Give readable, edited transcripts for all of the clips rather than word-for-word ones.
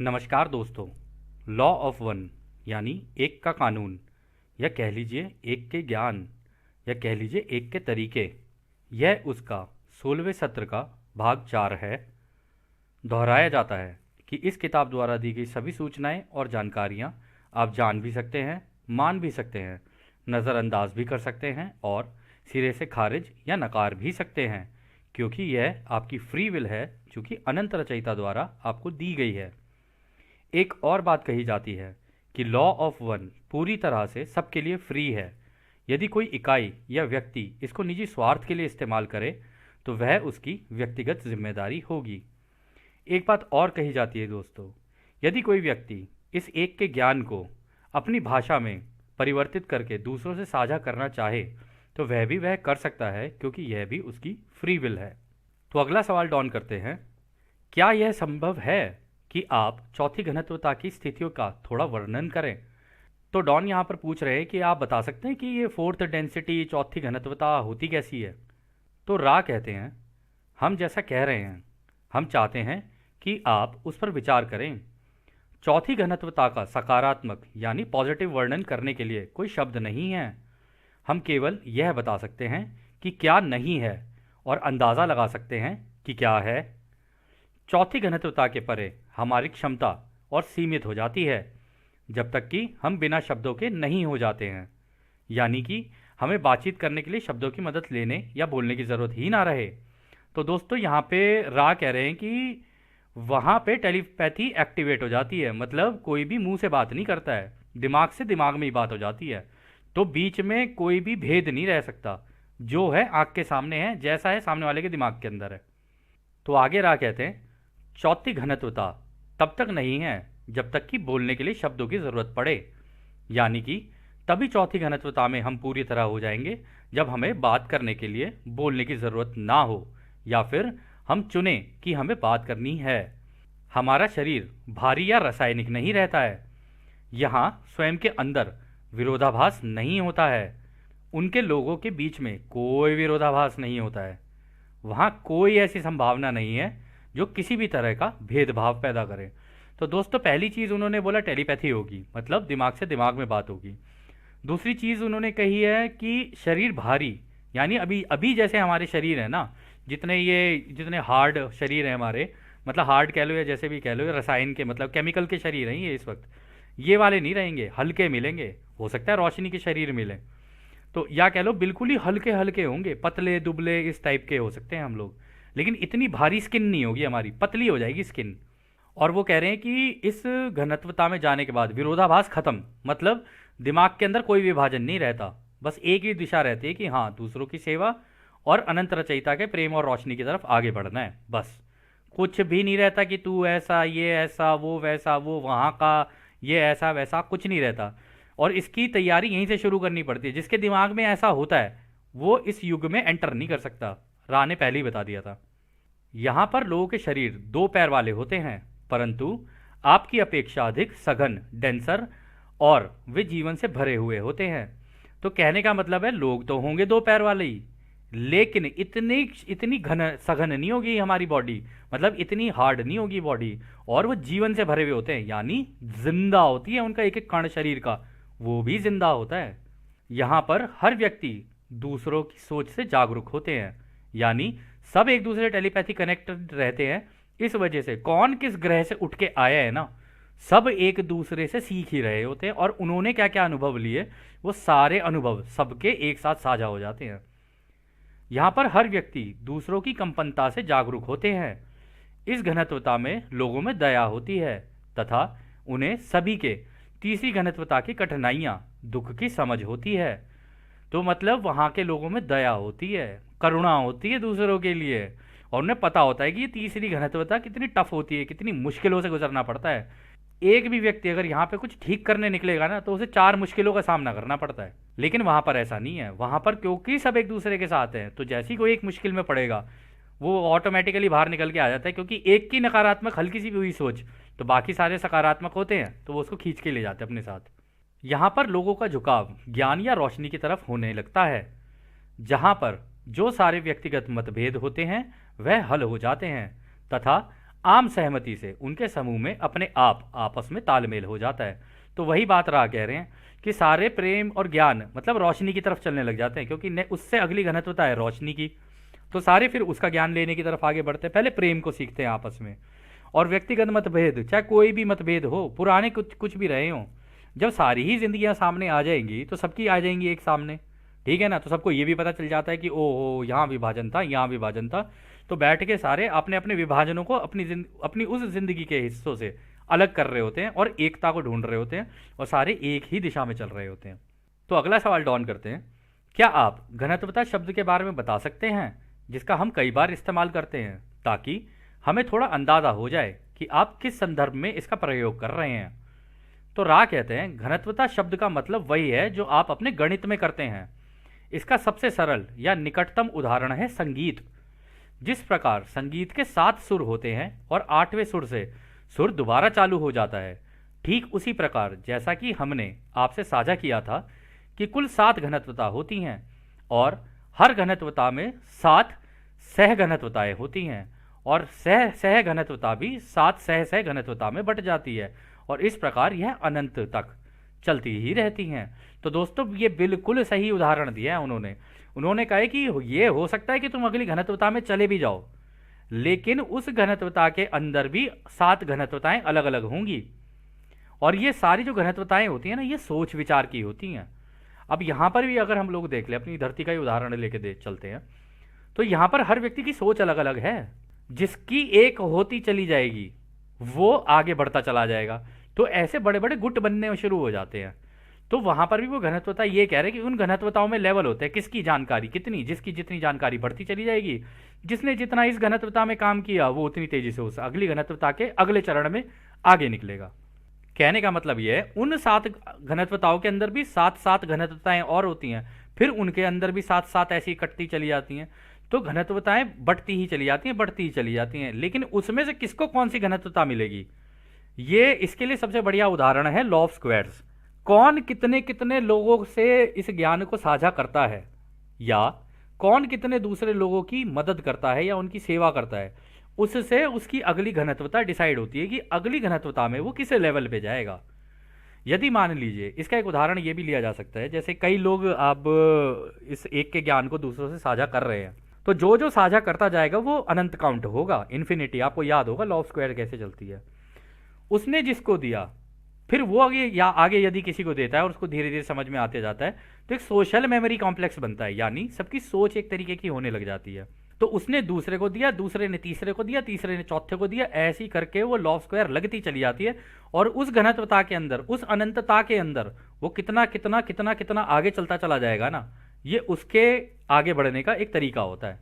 नमस्कार दोस्तों। Law of one यानी एक का कानून, या कह लीजिए एक के ज्ञान, या कह लीजिए एक के तरीके, यह उसका 16वें सत्र का भाग 4 है। दोहराया जाता है कि इस किताब द्वारा दी गई सभी सूचनाएं और जानकारियां आप जान भी सकते हैं, मान भी सकते हैं, नज़रअंदाज भी कर सकते हैं और सिरे से खारिज या नकार भी सकते हैं, क्योंकि यह आपकी फ्री विल है जो कि अनंत रचयिता द्वारा आपको दी गई है। एक और बात कही जाती है कि लॉ ऑफ वन पूरी तरह से सबके लिए फ्री है। यदि कोई इकाई या व्यक्ति इसको निजी स्वार्थ के लिए इस्तेमाल करे तो वह उसकी व्यक्तिगत जिम्मेदारी होगी। एक बात और कही जाती है दोस्तों, यदि कोई व्यक्ति इस एक के ज्ञान को अपनी भाषा में परिवर्तित करके दूसरों से साझा करना चाहे तो वह कर सकता है, क्योंकि यह भी उसकी फ्री विल है। तो अगला सवाल डॉन करते हैं, क्या यह संभव है कि आप चौथी घनत्वता की स्थितियों का थोड़ा वर्णन करें? तो डॉन यहाँ पर पूछ रहे हैं कि आप बता सकते हैं कि ये फोर्थ डेंसिटी चौथी घनत्वता होती कैसी है? तो रा कहते हैं, हम जैसा कह रहे हैं, हम चाहते हैं कि आप उस पर विचार करें। चौथी घनत्वता का सकारात्मक यानी पॉजिटिव वर्णन करने के लिए कोई शब्द नहीं है। हम केवल यह बता सकते हैं कि क्या नहीं है और अंदाज़ा लगा सकते हैं कि क्या है। चौथी घनत्वता के परे हमारी क्षमता और सीमित हो जाती है जब तक कि हम बिना शब्दों के नहीं हो जाते हैं, यानी कि हमें बातचीत करने के लिए शब्दों की मदद लेने या बोलने की ज़रूरत ही ना रहे। तो दोस्तों यहाँ पे रा कह रहे हैं कि वहाँ पे टेलीपैथी एक्टिवेट हो जाती है, मतलब कोई भी मुंह से बात नहीं करता है, दिमाग से दिमाग में ही बात हो जाती है। तो बीच में कोई भी भेद नहीं रह सकता, जो है आँख के सामने है, जैसा है सामने वाले के दिमाग के अंदर है। तो आगे रा कहते हैं, चौथी घनत्वता तब तक नहीं है जब तक कि बोलने के लिए शब्दों की ज़रूरत पड़े, यानी कि तभी चौथी घनत्वता में हम पूरी तरह हो जाएंगे जब हमें बात करने के लिए बोलने की ज़रूरत ना हो, या फिर हम चुने कि हमें बात करनी है। हमारा शरीर भारी या रासायनिक नहीं रहता है। यहाँ स्वयं के अंदर विरोधाभास नहीं होता है। उनके लोगों के बीच में कोई विरोधाभास नहीं होता है। वहाँ कोई ऐसी संभावना नहीं है जो किसी भी तरह का भेदभाव पैदा करे। तो दोस्तों पहली चीज़ उन्होंने बोला टेलीपैथी होगी, मतलब दिमाग से दिमाग में बात होगी। दूसरी चीज़ उन्होंने कही है कि शरीर भारी, यानी अभी अभी जैसे हमारे शरीर है ना, जितने हार्ड शरीर है हमारे, मतलब हार्ड कह लो या जैसे भी कह लो, रसायन के मतलब केमिकल के शरीर हैं ये इस वक्त, ये वाले नहीं रहेंगे, हल्के मिलेंगे। हो सकता है रोशनी के शरीर मिले, तो या कह लो बिल्कुल ही हल्के हल्के होंगे, पतले दुबले इस टाइप के हो सकते हैं हम लोग, लेकिन इतनी भारी स्किन नहीं होगी हमारी, पतली हो जाएगी स्किन। और वो कह रहे हैं कि इस घनत्वता में जाने के बाद विरोधाभास खत्म, मतलब दिमाग के अंदर कोई विभाजन नहीं रहता, बस एक ही दिशा रहती है कि हाँ दूसरों की सेवा और अनंत रचयिता के प्रेम और रोशनी की तरफ आगे बढ़ना है। बस कुछ भी नहीं रहता कि तू ऐसा, ये ऐसा, वो वैसा, वो वहाँ का, ये ऐसा वैसा, कुछ नहीं रहता। और इसकी तैयारी यहीं से शुरू करनी पड़ती है। जिसके दिमाग में ऐसा होता है वो इस युग में एंटर नहीं कर सकता, रा ने पहले ही बता दिया था। यहाँ पर लोगों के शरीर दो पैर वाले होते हैं, परंतु आपकी अपेक्षा अधिक सघन, डेंसर और वे जीवन से भरे हुए होते हैं। तो कहने का मतलब है लोग तो होंगे दो पैर वाले ही, लेकिन इतनी इतनी घन सघन नहीं होगी हमारी बॉडी, मतलब इतनी हार्ड नहीं होगी बॉडी, और वो जीवन से भरे हुए होते हैं, यानी जिंदा होती है, उनका एक एक कण शरीर का वो भी जिंदा होता है। यहाँ पर हर व्यक्ति दूसरों की सोच से जागरूक होते हैं, यानी सब एक दूसरे से टेलीपैथी कनेक्टेड रहते हैं। इस वजह से कौन किस ग्रह से उठ के आया है ना, सब एक दूसरे से सीख ही रहे होते हैं, और उन्होंने क्या क्या अनुभव लिए वो सारे अनुभव सबके एक साथ साझा हो जाते हैं। यहाँ पर हर व्यक्ति दूसरों की कंपनता से जागरूक होते हैं। इस घनत्वता में लोगों में दया होती है तथा उन्हें सभी के तीसरी घनत्वता की कठिनाइयाँ, दुख की समझ होती है। तो मतलब वहाँ के लोगों में दया होती है, करुणा होती है दूसरों के लिए, और उन्हें पता होता है कि ये तीसरी घनत्वता कितनी टफ होती है, कितनी मुश्किलों से गुजरना पड़ता है। एक भी व्यक्ति अगर यहाँ पे कुछ ठीक करने निकलेगा ना तो उसे 4 मुश्किलों का सामना करना पड़ता है, लेकिन वहाँ पर ऐसा नहीं है। वहाँ पर क्योंकि सब एक दूसरे के साथ हैं, तो जैसी कोई एक मुश्किल में पड़ेगा वो ऑटोमेटिकली बाहर निकल के आ जाता है, क्योंकि एक की नकारात्मक हल्की सी भी हुई सोच तो बाकी सारे सकारात्मक होते हैं, तो वो उसको खींच के ले जाते हैं अपने साथ। यहाँ पर लोगों का झुकाव ज्ञान या रोशनी की तरफ होने लगता है, जहाँ पर जो सारे व्यक्तिगत मतभेद होते हैं वह हल हो जाते हैं तथा आम सहमति से उनके समूह में अपने आप आपस में तालमेल हो जाता है। तो वही बात रहा कह रहे हैं कि सारे प्रेम और ज्ञान मतलब रोशनी की तरफ चलने लग जाते हैं, क्योंकि उससे अगली घनत्वता है रोशनी की, तो सारे फिर उसका ज्ञान लेने की तरफ आगे बढ़ते हैं। पहले प्रेम को सीखते हैं आपस में, और व्यक्तिगत मतभेद, चाहे कोई भी मतभेद हो, पुराने कुछ कुछ भी रहे हों, जब सारी ही जिंदगियां सामने आ जाएंगी तो सबकी आ जाएंगी एक सामने, ठीक है ना। तो सबको ये भी पता चल जाता है कि ओहो यहाँ विभाजन था, यहाँ विभाजन था, तो बैठ के सारे अपने अपने विभाजनों को अपनी उस जिंदगी के हिस्सों से अलग कर रहे होते हैं और एकता को ढूंढ रहे होते हैं, और सारे एक ही दिशा में चल रहे होते हैं। तो अगला सवाल डॉन करते हैं, क्या आप घनत्वता शब्द के बारे में बता सकते हैं जिसका हम कई बार इस्तेमाल करते हैं, ताकि हमें थोड़ा अंदाजा हो जाए कि आप किस संदर्भ में इसका प्रयोग कर रहे हैं। तो रा कहते हैं, घनत्वता शब्द का मतलब वही है जो आप अपने गणित में करते हैं। इसका सबसे सरल या निकटतम उदाहरण है संगीत। जिस प्रकार संगीत के 7 सुर होते हैं और 8वें सुर से सुर दोबारा चालू हो जाता है, ठीक उसी प्रकार जैसा कि हमने आपसे साझा किया था कि कुल 7 घनत्वता होती हैं और हर घनत्वता में 7 सह घनत्वताएं होती हैं, और सह सह घनत्वता भी 7 सह सह घनत्वता में बट जाती है, और इस प्रकार यह अनंत तक चलती ही रहती हैं। तो दोस्तों ये बिल्कुल सही उदाहरण दिया है उन्होंने कहा है कि ये हो सकता है कि तुम अगली घनत्वता में चले भी जाओ, लेकिन उस घनत्वता के अंदर भी 7 घनत्वताएं अलग अलग होंगी, और ये सारी जो घनत्वताएं होती हैं ना, ये सोच विचार की होती हैं। अब यहाँ पर भी अगर हम लोग देख लें, अपनी धरती का ही उदाहरण लेके दे चलते हैं, तो यहाँ पर हर व्यक्ति की सोच अलग अलग है। जिसकी एक होती चली जाएगी वो आगे बढ़ता चला जाएगा, तो ऐसे बड़े बड़े गुट बनने शुरू हो जाते हैं। तो वहां पर भी वो घनत्वता ये कह रहे हैं कि उन घनत्वताओं में लेवल होते हैं, किसकी जानकारी कितनी, जिसकी जितनी जानकारी बढ़ती चली जाएगी, जिसने जितना इस घनत्वता में काम किया वो उतनी तेजी से उस अगली घनत्वता के अगले चरण में आगे निकलेगा। कहने का मतलब यह है, उन 7 घनत्वताओं के अंदर भी 7 घनत्वताएं और होती हैं, फिर उनके अंदर भी 7 ऐसी कटती चली जाती हैं। तो घनत्वताएं बढ़ती ही चली जाती हैं, बढ़ती ही चली जाती हैं, लेकिन उसमें से किसको कौन सी घनत्वता मिलेगी, ये इसके लिए सबसे बढ़िया उदाहरण है लॉ ऑफ स्क्वायर्स। कौन कितने कितने लोगों से इस ज्ञान को साझा करता है, या कौन कितने दूसरे लोगों की मदद करता है या उनकी सेवा करता है, उससे उसकी अगली घनत्वता डिसाइड होती है कि अगली घनत्वता में वो किस लेवल पे जाएगा। यदि मान लीजिए, इसका एक उदाहरण ये भी लिया जा सकता है, जैसे कई लोग अब इस एक के ज्ञान को दूसरों से साझा कर रहे हैं, तो जो जो साझा करता जाएगा वो अनंत काउंट होगा, इन्फिनिटी। आपको याद होगा लॉ ऑफ स्क्वायर कैसे चलती है। उसने जिसको दिया, फिर वो आगे यदि किसी को देता है और उसको धीरे धीरे समझ में आते जाता है, तो एक सोशल मेमोरी कॉम्प्लेक्स बनता है, यानी सबकी सोच एक तरीके की होने लग जाती है। तो उसने दूसरे को दिया, दूसरे ने तीसरे को दिया, तीसरे ने चौथे को दिया, ऐसी करके वो लॉ ऑफ स्क्वायर लगती चली जाती है, और उस घनत्वता के अंदर, उस अनंतता के अंदर वो कितना कितना कितना कितना आगे चलता चला जाएगा ना, ये उसके आगे बढ़ने का एक तरीका होता है।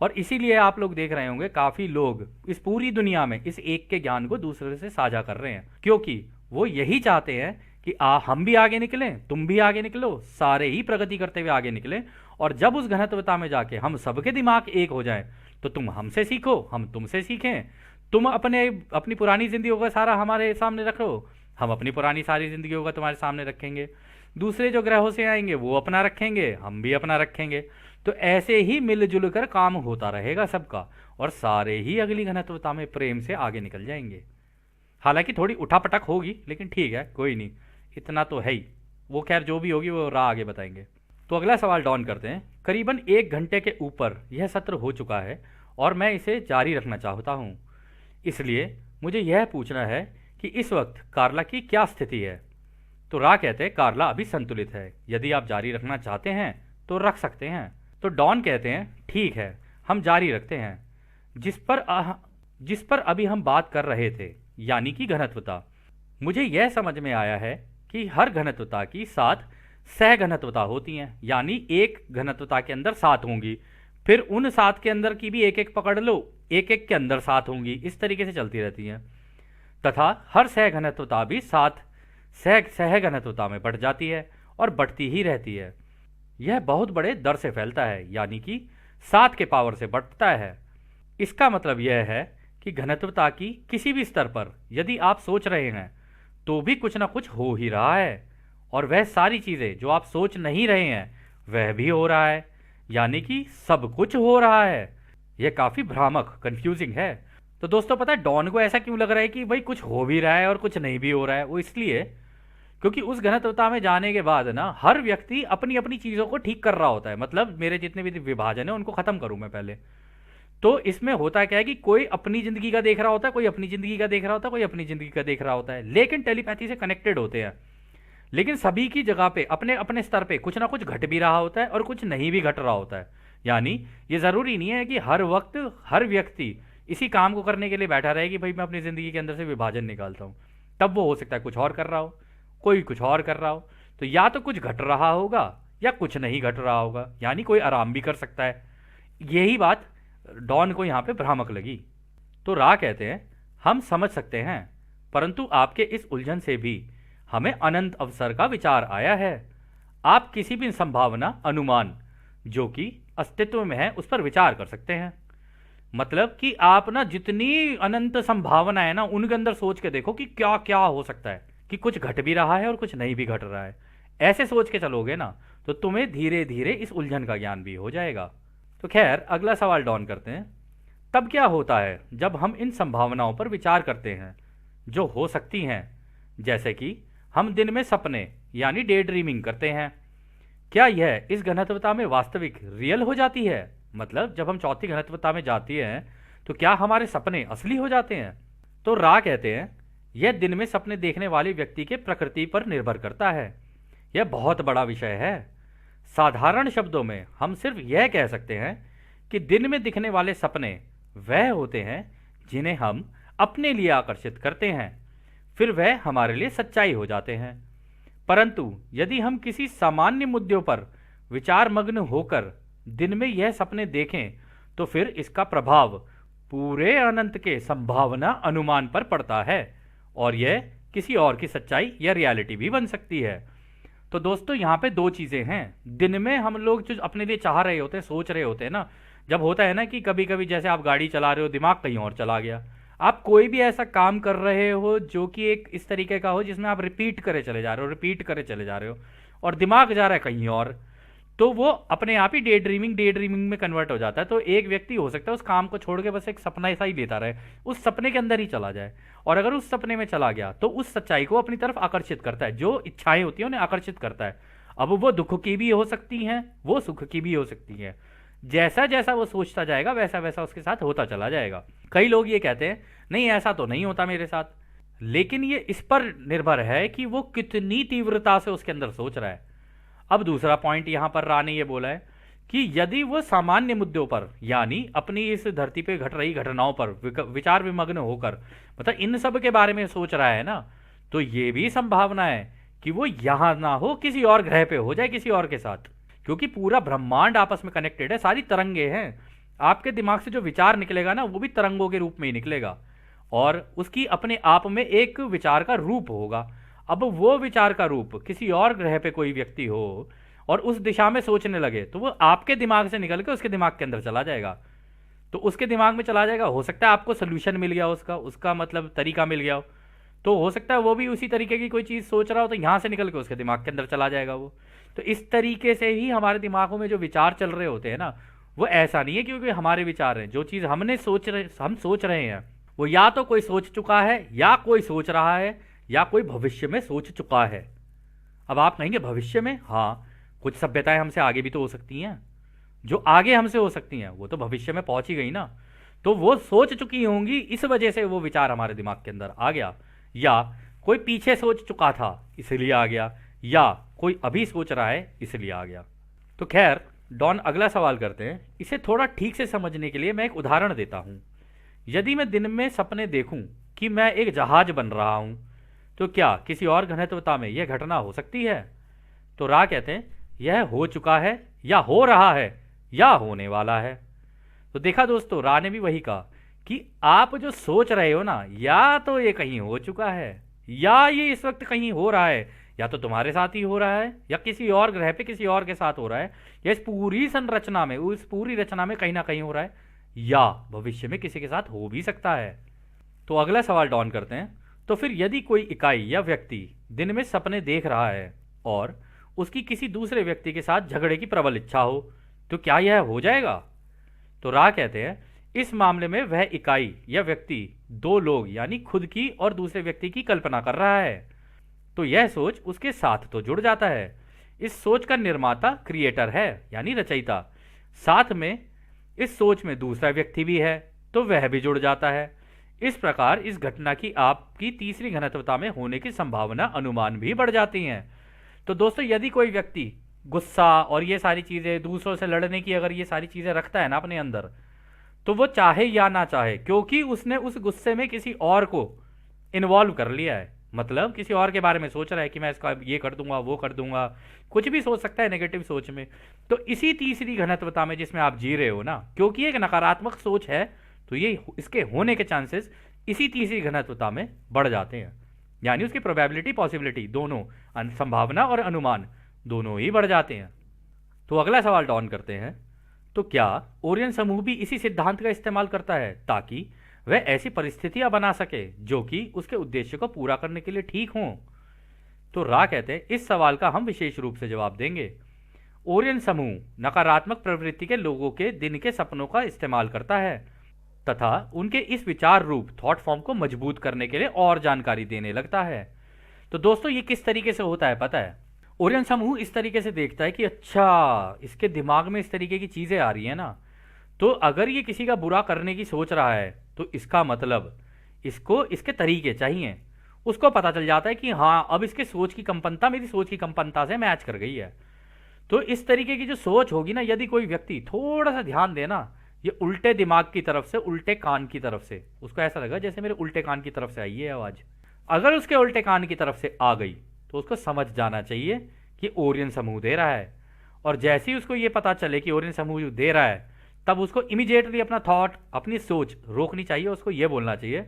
और इसीलिए आप लोग देख रहे होंगे काफी लोग इस पूरी दुनिया में इस एक के ज्ञान को दूसरे से साझा कर रहे हैं, क्योंकि वो यही चाहते हैं कि हम भी आगे निकलें, तुम भी आगे निकलो, सारे ही प्रगति करते हुए आगे निकलें। और जब उस घनत्वता में जाके हम सबके दिमाग एक हो जाएं, तो तुम हमसे सीखो, हम तुमसे सीखें, तुम अपनी पुरानी जिंदगियों का सारा हमारे सामने रखो, हम अपनी पुरानी सारी जिंदगियों का तुम्हारे सामने रखेंगे, दूसरे जो ग्रहों से आएंगे वो अपना रखेंगे, हम भी अपना रखेंगे। तो ऐसे ही मिलजुल कर काम होता रहेगा सबका, और सारे ही अगली घनत्वता में प्रेम से आगे निकल जाएंगे। हालांकि थोड़ी उठापटक होगी, लेकिन ठीक है, कोई नहीं, इतना तो है ही। वो खैर जो भी होगी वो राह आगे बताएंगे। तो अगला सवाल डॉन करते हैं। करीबन 1 घंटे के ऊपर यह सत्र हो चुका है और मैं इसे जारी रखना चाहता हूँ, इसलिए मुझे यह पूछना है कि इस वक्त कार्ला की क्या स्थिति है। तो रा कहते हैं कार्ला अभी संतुलित है, यदि आप जारी रखना चाहते हैं तो रख सकते हैं। तो डॉन कहते हैं ठीक है, हम जारी रखते हैं। जिस पर अभी हम बात कर रहे थे, यानी कि घनत्वता। मुझे यह समझ में आया है कि हर घनत्वता की 7 सह घनत्वता होती हैं, यानी एक घनत्वता के अंदर 7 होंगी, फिर उन 7 के अंदर की भी एक एक पकड़ लो, एक एक के अंदर 7 होंगी, इस तरीके से चलती रहती हैं। तथा हर सह घनत्वता भी 7 सह घनत्वता में बढ़ जाती है और बढ़ती ही रहती है। यह बहुत बड़े दर से फैलता है, यानी कि 7 के पावर से बढ़ता है। इसका मतलब यह है कि घनत्वता की किसी भी स्तर पर यदि आप सोच रहे हैं तो भी कुछ ना कुछ हो ही रहा है, और वह सारी चीजें जो आप सोच नहीं रहे हैं वह भी हो रहा है, यानी कि सब कुछ हो रहा है। यह काफी भ्रामक, कंफ्यूजिंग है, तो दोस्तों पता है डॉन को ऐसा क्यों लग रहा है कि भाई कुछ हो भी रहा है और कुछ नहीं भी हो रहा है? वो इसलिए क्योंकि उस घनत्वता में जाने के बाद ना हर व्यक्ति अपनी अपनी चीज़ों को ठीक कर रहा होता है। मतलब मेरे जितने भी विभाजन है उनको ख़त्म करूँ मैं पहले। तो इसमें होता क्या है कि कोई अपनी ज़िंदगी का देख रहा होता है, कोई अपनी ज़िंदगी का देख रहा होता है, कोई अपनी ज़िंदगी का देख रहा होता है, लेकिन टेलीपैथी से कनेक्टेड होते हैं। लेकिन सभी की जगह पे अपने अपने स्तर पे कुछ ना कुछ घट भी रहा होता है और कुछ नहीं भी घट रहा होता है। यानी ये ज़रूरी नहीं है कि हर वक्त हर व्यक्ति इसी काम को करने के लिए बैठा रहे कि भाई मैं अपनी ज़िंदगी के अंदर से विभाजन निकालता हूँ। तब वो हो सकता है कुछ और कर रहा हो, कोई कुछ और कर रहा हो। तो या तो कुछ घट रहा होगा या कुछ नहीं घट रहा होगा, यानी कोई आराम भी कर सकता है। यही बात डॉन को यहाँ पे भ्रामक लगी। तो रा कहते हैं हम समझ सकते हैं, परंतु आपके इस उलझन से भी हमें अनंत अवसर का विचार आया है। आप किसी भी संभावना अनुमान जो कि अस्तित्व में है उस पर विचार कर सकते हैं। मतलब कि आप ना जितनी अनंत संभावना है ना उनके अंदर सोच के देखो कि क्या क्या हो सकता है, कि कुछ घट भी रहा है और कुछ नहीं भी घट रहा है। ऐसे सोच के चलोगे ना तो तुम्हें धीरे धीरे इस उलझन का ज्ञान भी हो जाएगा। तो खैर अगला सवाल डॉन करते हैं। तब क्या होता है जब हम इन संभावनाओं पर विचार करते हैं जो हो सकती हैं, जैसे कि हम दिन में सपने यानी डे ड्रीमिंग करते हैं? क्या यह इस घनत्वता में वास्तविक रियल हो जाती है? मतलब जब हम चौथी घनत्वता में जाती हैं तो क्या हमारे सपने असली हो जाते हैं? तो रा कहते हैं यह दिन में सपने देखने वाले व्यक्ति के प्रकृति पर निर्भर करता है। यह बहुत बड़ा विषय है। साधारण शब्दों में हम सिर्फ यह कह सकते हैं कि दिन में दिखने वाले सपने वह होते हैं जिन्हें हम अपने लिए आकर्षित करते हैं, फिर वह हमारे लिए सच्चाई हो जाते हैं। परंतु यदि हम किसी सामान्य मुद्दों पर विचार मग्न होकर दिन में यह सपने देखें तो फिर इसका प्रभाव पूरे अनंत के संभावना अनुमान पर पड़ता है और यह किसी और की सच्चाई या रियलिटी भी बन सकती है। तो दोस्तों यहाँ पे दो चीज़ें हैं। दिन में हम लोग जो अपने लिए चाह रहे होते हैं, सोच रहे होते हैं ना, जब होता है ना कि कभी कभी जैसे आप गाड़ी चला रहे हो दिमाग कहीं और चला गया, आप कोई भी ऐसा काम कर रहे हो जो कि एक इस तरीके का हो जिसमें आप रिपीट करे चले जा रहे हो, रिपीट करे चले जा रहे हो और दिमाग जा रहा है कहीं और, तो वो अपने आप ही डे ड्रीमिंग में कन्वर्ट हो जाता है। तो एक व्यक्ति हो सकता है उस काम को छोड़ के बस एक सपना ऐसा ही लेता रहे, उस सपने के अंदर ही चला जाए, और अगर उस सपने में चला गया तो उस सच्चाई को अपनी तरफ आकर्षित करता है। जो इच्छाएं होती हैं उन्हें आकर्षित करता है। अब वो दुख की भी हो सकती हैं, वो सुख की भी हो सकती हैं। जैसा जैसा वो सोचता जाएगा वैसा वैसा उसके साथ होता चला जाएगा। कई लोग ये कहते हैं नहीं ऐसा तो नहीं होता मेरे साथ, लेकिन ये इस पर निर्भर है कि वो कितनी तीव्रता से उसके अंदर सोच रहा है। अब दूसरा पॉइंट यहां पर रा ने ये बोला है कि यदि वो सामान्य मुद्दों पर यानी अपनी इस धरती पे घट रही घटनाओं पर विचार विमग्न होकर मतलब इन सब के बारे में सोच रहा है ना, तो ये भी संभावना है कि वो यहां ना हो, किसी और ग्रह पे हो जाए किसी और के साथ, क्योंकि पूरा ब्रह्मांड आपस में कनेक्टेड है, सारी तरंगे हैं। आपके दिमाग से जो विचार निकलेगा ना वो भी तरंगों के रूप में ही निकलेगा और उसकी अपने आप में एक विचार का रूप होगा। अब वो विचार का रूप किसी और ग्रह पे कोई व्यक्ति हो और उस दिशा में सोचने लगे तो वो आपके दिमाग से निकल के उसके दिमाग के अंदर चला जाएगा। तो उसके दिमाग में चला जाएगा, हो सकता है आपको सोल्यूशन मिल गया, उसका मतलब तरीका मिल गया हो, तो हो सकता है वो भी उसी तरीके की कोई चीज़ सोच रहा हो तो यहाँ से निकल के उसके दिमाग के अंदर चला जाएगा वो। तो इस तरीके से ही हमारे दिमागों में जो विचार चल रहे होते हैं ना, वो ऐसा नहीं है क्योंकि हमारे विचार हैं, जो चीज़ हम सोच रहे हैं वो या तो कोई सोच चुका है या कोई सोच रहा है या कोई भविष्य में सोच चुका है। अब आप कहेंगे भविष्य में, हाँ कुछ सभ्यताएं हमसे आगे भी तो हो सकती हैं, जो आगे हमसे हो सकती हैं वो तो भविष्य में पहुंच ही गई ना, तो वो सोच चुकी होंगी, इस वजह से वो विचार हमारे दिमाग के अंदर आ गया। या कोई पीछे सोच चुका था इसलिए आ गया, या कोई अभी सोच रहा है इसलिए आ गया। तो खैर डॉन अगला सवाल करते हैं। इसे थोड़ा ठीक से समझने के लिए मैं एक उदाहरण देता हूँ। यदि मैं दिन में सपने देखूं कि मैं एक जहाज बन रहा हूं, तो क्या किसी और घनत्वता में यह घटना हो सकती है? तो रा कहते हैं यह हो चुका है या हो रहा है या होने वाला है। तो देखा दोस्तों, रा ने भी वही कहा कि आप जो सोच रहे हो ना, या तो ये कहीं हो चुका है या ये इस वक्त कहीं हो रहा है, या तो तुम्हारे साथ ही हो रहा है या किसी और ग्रह पे किसी और के साथ हो रहा है, या इस पूरी संरचना में, उस पूरी रचना में कहीं ना कहीं हो रहा है, या भविष्य में किसी के साथ हो भी सकता है। तो अगला सवाल डॉन करते हैं। तो फिर यदि कोई इकाई या व्यक्ति दिन में सपने देख रहा है और उसकी किसी दूसरे व्यक्ति के साथ झगड़े की प्रबल इच्छा हो, तो क्या यह हो जाएगा? तो रा कहते हैं इस मामले में वह इकाई या व्यक्ति दो लोग यानी खुद की और दूसरे व्यक्ति की कल्पना कर रहा है, तो यह सोच उसके साथ तो जुड़ जाता है। इस सोच का निर्माता क्रिएटर है यानी रचयिता, साथ में इस सोच में दूसरा व्यक्ति भी है तो वह भी जुड़ जाता है। इस प्रकार इस घटना की आपकी तीसरी घनत्वता में होने की संभावना अनुमान भी बढ़ जाती हैं। तो दोस्तों, यदि कोई व्यक्ति गुस्सा और ये सारी चीज़ें, दूसरों से लड़ने की अगर ये सारी चीज़ें रखता है ना अपने अंदर, तो वो चाहे या ना चाहे, क्योंकि उसने उस गुस्से में किसी और को इन्वॉल्व कर लिया है, मतलब किसी और के बारे में सोच रहा है कि मैं इसका ये कर दूंगा, वो कर दूंगा, कुछ भी सोच सकता है नेगेटिव सोच में। तो इसी तीसरी घनत्वता में जिसमें आप जी रहे हो ना, क्योंकि एक नकारात्मक सोच है, तो ये इसके होने के चांसेस इसी तीसरी घनत्वता में बढ़ जाते हैं, यानी उसकी प्रोबेबिलिटी, पॉसिबिलिटी दोनों, संभावना और अनुमान दोनों ही बढ़ जाते हैं। तो अगला सवाल डॉन करते हैं, तो क्या ओरियन समूह भी इसी सिद्धांत का इस्तेमाल करता है ताकि वह ऐसी परिस्थितियां बना सके जो कि उसके उद्देश्य को पूरा करने के लिए ठीक हों? तो रा कहते हैं, इस सवाल का हम विशेष रूप से जवाब देंगे। ओरियन समूह नकारात्मक प्रवृत्ति के लोगों के दिन के सपनों का इस्तेमाल करता है तथा उनके इस विचार रूप थॉट फॉर्म को मजबूत करने के लिए और जानकारी देने लगता है। तो दोस्तों, ये किस तरीके से होता है पता है? ओरियन समूह इस तरीके से देखता है कि अच्छा, इसके दिमाग में इस तरीके की चीजें आ रही है ना, तो अगर ये किसी का बुरा करने की सोच रहा है तो इसका मतलब इसको इसके तरीके चाहिए। उसको पता चल जाता है कि हाँ, अब इसके सोच की कंपनता मेरी सोच की कंपनता से मैच कर गई है। तो इस तरीके की जो सोच होगी ना, यदि कोई व्यक्ति थोड़ा सा ध्यान देना, ये उल्टे दिमाग की तरफ से, उल्टे कान की तरफ से, उसको ऐसा लगा जैसे मेरे उल्टे कान की तरफ से आई है आवाज। अगर उसके उल्टे कान की तरफ से आ गई तो उसको समझ जाना चाहिए कि ओरियन समूह दे रहा है। और जैसे ही उसको ये पता चले कि ओरियन समूह दे रहा है, तब उसको इमीडिएटली अपना थॉट, अपनी सोच रोकनी चाहिए। उसको ये बोलना चाहिए,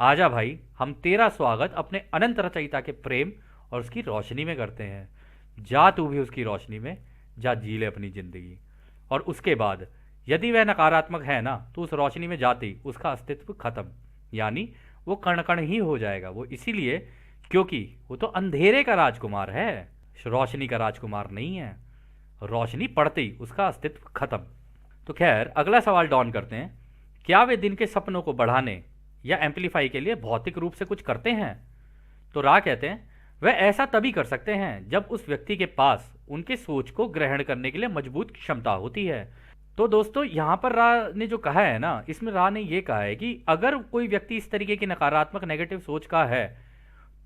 आजा भाई, हम तेरा स्वागत अपने अनंत रचयिता के प्रेम और उसकी रोशनी में करते हैं। जा तू भी उसकी रोशनी में, जा जी ले अपनी जिंदगी। और उसके बाद यदि वह नकारात्मक है ना, तो उस रोशनी में जाती उसका अस्तित्व खत्म, यानी वो कण कण ही हो जाएगा। वो इसीलिए क्योंकि वो तो अंधेरे का राजकुमार है, रोशनी का राजकुमार नहीं है। रोशनी पड़ते ही उसका अस्तित्व खत्म। तो खैर, अगला सवाल डॉन करते हैं, क्या वे दिन के सपनों को बढ़ाने या एम्पलीफाई के लिए भौतिक रूप से कुछ करते हैं? तो रा कहते हैं, वह ऐसा तभी कर सकते हैं जब उस व्यक्ति के पास उनके सोच को ग्रहण करने के लिए मजबूत क्षमता होती है। तो दोस्तों, यहां पर रा ने जो कहा है ना, इसमें रा ने यह कहा है कि अगर कोई व्यक्ति इस तरीके की नकारात्मक नेगेटिव सोच का है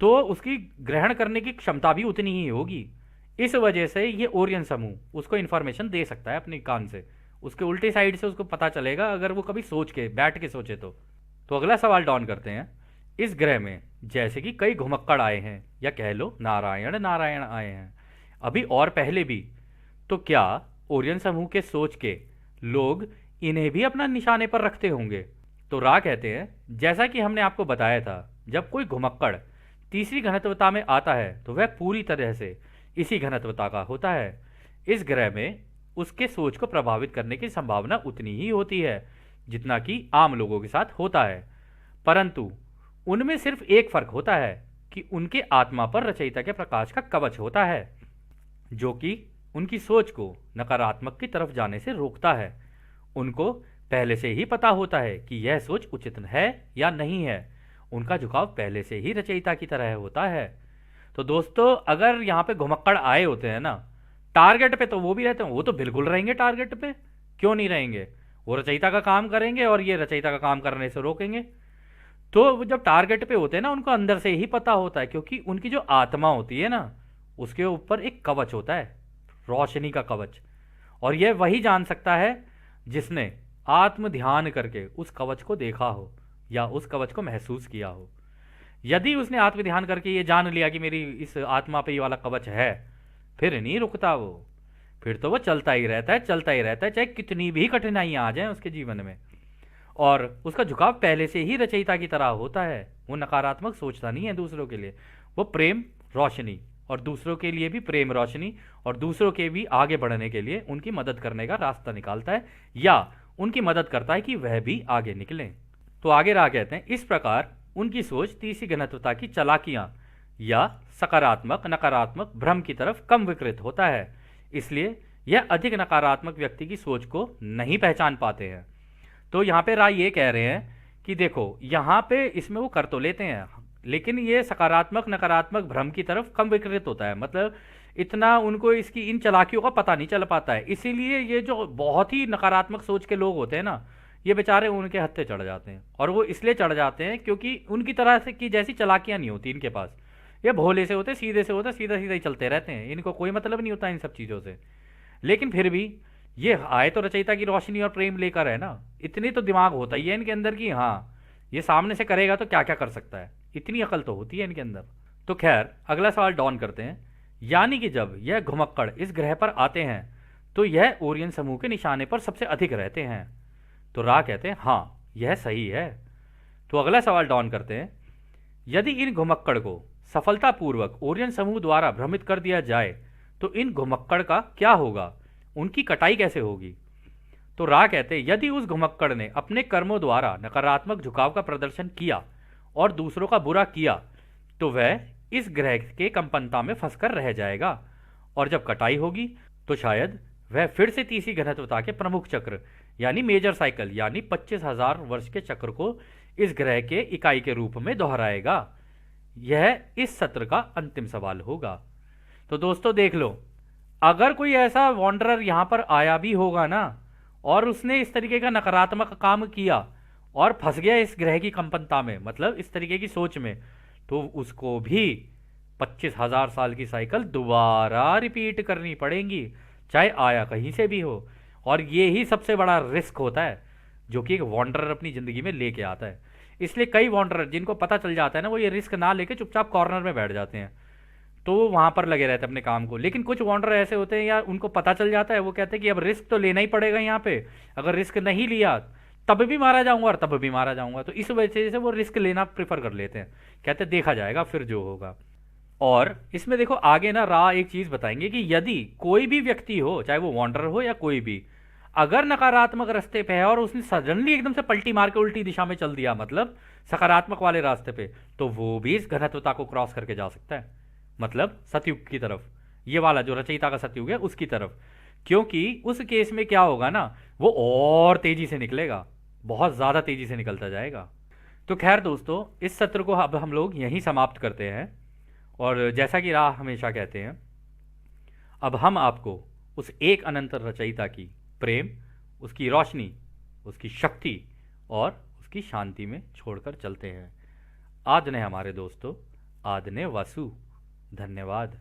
तो उसकी ग्रहण करने की क्षमता भी उतनी ही होगी। इस वजह से ये ओरियन समूह उसको इंफॉर्मेशन दे सकता है अपने कान से, उसके उल्टे साइड से उसको पता चलेगा अगर वो कभी सोच के बैठ के सोचे तो अगला सवाल डॉन करते हैं, इस ग्रह में जैसे कि कई घुमक्कड़ आए हैं, या कह लो नारायण नारायण आए हैं अभी और पहले भी, तो क्या ओरियन समूह के सोच के लोग इन्हें भी अपना निशाने पर रखते होंगे? तो रा कहते हैं, जैसा कि हमने आपको बताया था, जब कोई घुमक्कड़ तीसरी घनत्वता में आता है तो वह पूरी तरह से इसी घनत्वता का होता है। इस ग्रह में उसके सोच को प्रभावित करने की संभावना उतनी ही होती है जितना कि आम लोगों के साथ होता है, परंतु उनमें सिर्फ एक फर्क होता है कि उनके आत्मा पर रचयिता के प्रकाश का कवच होता है, जो कि उनकी सोच को नकारात्मक की तरफ जाने से रोकता है। उनको पहले से ही पता होता है कि यह सोच उचित है या नहीं है। उनका झुकाव पहले से ही रचयिता की तरह होता है। तो दोस्तों, अगर यहाँ पे घुमक्कड़ आए होते हैं ना टारगेट पे, तो वो भी रहते हैं, वो तो बिल्कुल रहेंगे टारगेट पे, क्यों नहीं रहेंगे? वो रचयिता का काम करेंगे और ये रचयिता का काम करने से रोकेंगे। तो वो जब टारगेट पे होते हैं ना, उनको अंदर से ही पता होता है, क्योंकि उनकी जो आत्मा होती है ना, उसके ऊपर एक कवच होता है, रोशनी का कवच। और यह वही जान सकता है जिसने आत्म ध्यान करके उस कवच को देखा हो या उस कवच को महसूस किया हो। यदि उसने आत्म ध्यान करके ये जान लिया कि मेरी इस आत्मा पे ये वाला कवच है, फिर नहीं रुकता वो, फिर तो वो चलता ही रहता है, चलता ही रहता है, चाहे कितनी भी कठिनाइयां आ जाएं उसके जीवन में। और उसका झुकाव पहले से ही रचयिता की तरह होता है। वो नकारात्मक सोचता नहीं है दूसरों के लिए, वो प्रेम रोशनी और दूसरों के लिए भी प्रेम रोशनी और दूसरों के भी आगे बढ़ने के लिए उनकी मदद करने का रास्ता निकालता है, या उनकी मदद करता है कि वह भी आगे निकलें। तो आगे रहा कहते हैं, इस प्रकार उनकी सोच तीसरी घनत्वता की चालाकियां या सकारात्मक नकारात्मक भ्रम की तरफ कम विकृत होता है। इसलिए यह अधिक नकारात्मक व्यक्ति की सोच को नहीं पहचान पाते हैं। तो यहाँ पे राय ये कह रहे हैं कि देखो यहाँ पे इसमें वो कर तो लेते हैं, लेकिन ये सकारात्मक नकारात्मक भ्रम की तरफ कम विकृत होता है, मतलब इतना उनको इसकी इन चालाकियों का पता नहीं चल पाता है। इसीलिए ये जो बहुत ही नकारात्मक सोच के लोग होते हैं ना, ये बेचारे उनके हत्थे चढ़ जाते हैं। और वो इसलिए चढ़ जाते हैं क्योंकि उनकी तरह से की जैसी चालाकियां नहीं होती इनके पास। ये भोले से होते, सीधे से होते, सीधा सीधा ही चलते रहते हैं, इनको कोई मतलब नहीं होता इन सब चीज़ों से। लेकिन फिर भी ये आए तो रचयिता की रोशनी और प्रेम लेकर है ना, इतनी तो दिमाग होता ही है इनके अंदर कि हाँ, ये सामने से करेगा तो क्या क्या कर सकता है, इतनी अकल तो होती है इनके अंदर। तो खैर अगला सवाल डॉन करते हैं। यानी कि जब यह घुमक्कड़ इस ग्रह पर आते हैं तो यह ओरियन समूह के निशाने पर सबसे अधिक रहते हैं। तो रा कहते हैं हाँ यह सही है। तो अगला सवाल डॉन करते हैं। यदि इन घुमक्कड़ को सफलतापूर्वक ओरियन समूह द्वारा भ्रमित कर दिया जाए तो इन घुमक्कड़ का क्या होगा, उनकी कटाई कैसे होगी। तो रा कहते हैं यदि उस घुमक्कड़ ने अपने कर्मों द्वारा नकारात्मक झुकाव का प्रदर्शन किया और दूसरों का बुरा किया तो वह इस ग्रह के कंपनता में फंसकर रह जाएगा, और जब कटाई होगी तो शायद वह फिर से तीसरी घनत्वता के प्रमुख चक्र यानी मेजर साइकिल यानी 25,000 वर्ष के चक्र को इस ग्रह के इकाई के रूप में दोहराएगा। यह इस सत्र का अंतिम सवाल होगा। तो दोस्तों देख लो, अगर कोई ऐसा वॉन्डरर यहाँ पर आया भी होगा ना और उसने इस तरीके का नकारात्मक काम किया और फंस गया इस ग्रह की कंपनता में, मतलब इस तरीके की सोच में, तो उसको भी 25,000 साल की साइकिल दोबारा रिपीट करनी पड़ेगी, चाहे आया कहीं से भी हो। और ये ही सबसे बड़ा रिस्क होता है जो कि एक वॉन्डरर अपनी ज़िंदगी में लेके आता है। इसलिए कई वॉन्डरर जिनको पता चल जाता है ना, वो ये रिस्क ना लेके चुपचाप कॉर्नर में बैठ जाते हैं, तो वो वहाँ पर लगे रहते हैं अपने काम को। लेकिन कुछ वॉन्डरर ऐसे होते हैं यार, उनको पता चल जाता है, वो कहते हैं कि अब रिस्क तो लेना ही पड़ेगा यहाँ पे, अगर रिस्क नहीं लिया तब भी मारा जाऊंगा और तब भी मारा जाऊंगा। तो इस वजह से वो रिस्क लेना प्रेफर कर लेते हैं, कहते हैं देखा जाएगा फिर जो होगा। और इसमें देखो आगे ना रा एक चीज बताएंगे कि यदि कोई भी व्यक्ति हो, चाहे वो वॉन्डरर हो या कोई भी, अगर नकारात्मक रास्ते पे है और उसने सडनली एकदम से पलटी मार के उल्टी दिशा में चल दिया, मतलब सकारात्मक वाले रास्ते पे, तो वो भी इस घनत्वता को क्रॉस करके जा सकता है, मतलब सतयुग की तरफ, ये वाला जो रचयिता का सतयुग है उसकी तरफ। क्योंकि उस केस में क्या होगा ना, वो और तेजी से निकलेगा, बहुत ज्यादा तेजी से निकलता जाएगा। तो खैर दोस्तों, इस सत्र को अब हम लोग यहीं समाप्त करते हैं। और जैसा कि राह हमेशा कहते हैं, अब हम आपको उस एक अनंत रचयिता की प्रेम, उसकी रोशनी, उसकी शक्ति और उसकी शांति में छोड़कर चलते हैं। आदने हमारे दोस्तों, आदने वासु। धन्यवाद।